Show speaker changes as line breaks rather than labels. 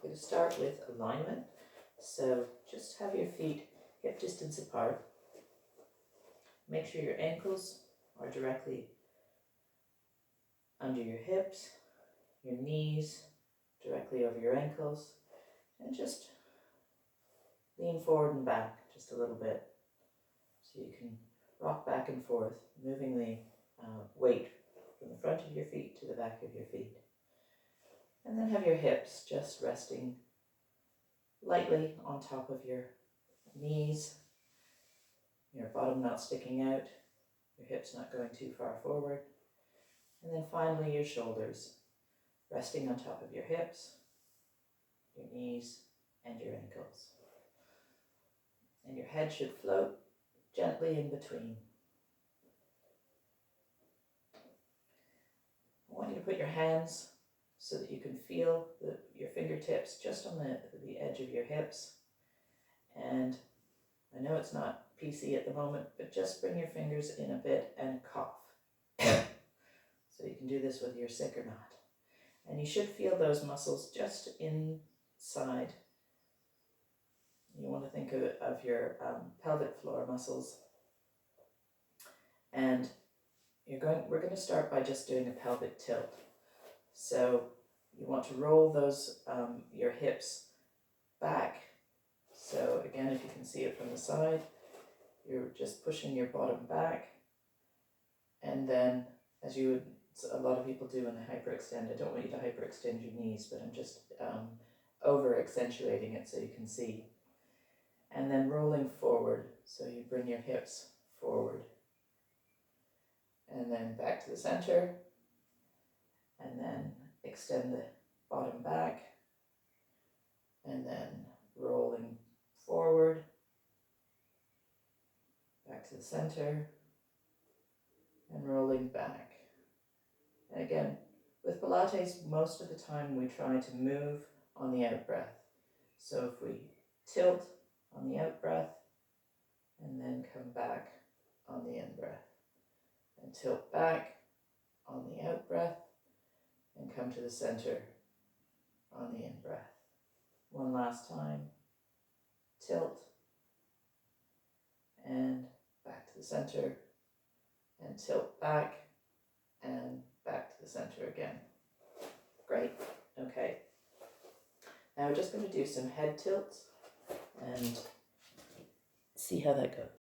going to start with alignment. So just have your feet hip distance apart. Make sure your ankles are directly under your hips, your knees directly over your ankles, and just lean forward and back just a little bit. So you can rock back and forth, moving the weight from the front of your feet to the back of your feet. And then have your hips just resting lightly on top of your knees, your bottom not sticking out, your hips not going too far forward. And then finally your shoulders resting on top of your hips, your knees, and your ankles. And your head should float gently in between. I want you to put your hands so that you can feel your fingertips just on the edge of your hips. And I know it's not PC at the moment, but just bring your fingers in a bit and cough. So you can do this whether you're sick or not. And you should feel those muscles just inside. You want to think of your pelvic floor muscles. And we're going to start by just doing a pelvic tilt. So you want to roll those your hips back. So again, if you can see it from the side, you're just pushing your bottom back. And then, as a lot of people do when they hyperextend, I don't want you to hyperextend your knees, but I'm just over accentuating it so you can see. And then rolling forward, so you bring your hips forward. And then back to the center, and then extend the bottom back, and then rolling forward, back to the center, and rolling back. And again, with Pilates, most of the time we try to move on the out breath. So if we tilt on the out breath, and then come back on the in breath, and tilt back on the out breath, and come to the center on the in breath. One last time, tilt, and back to the center, and tilt back, and back to the center again. Great, okay. Now we're just going to do some head tilts and see how that goes.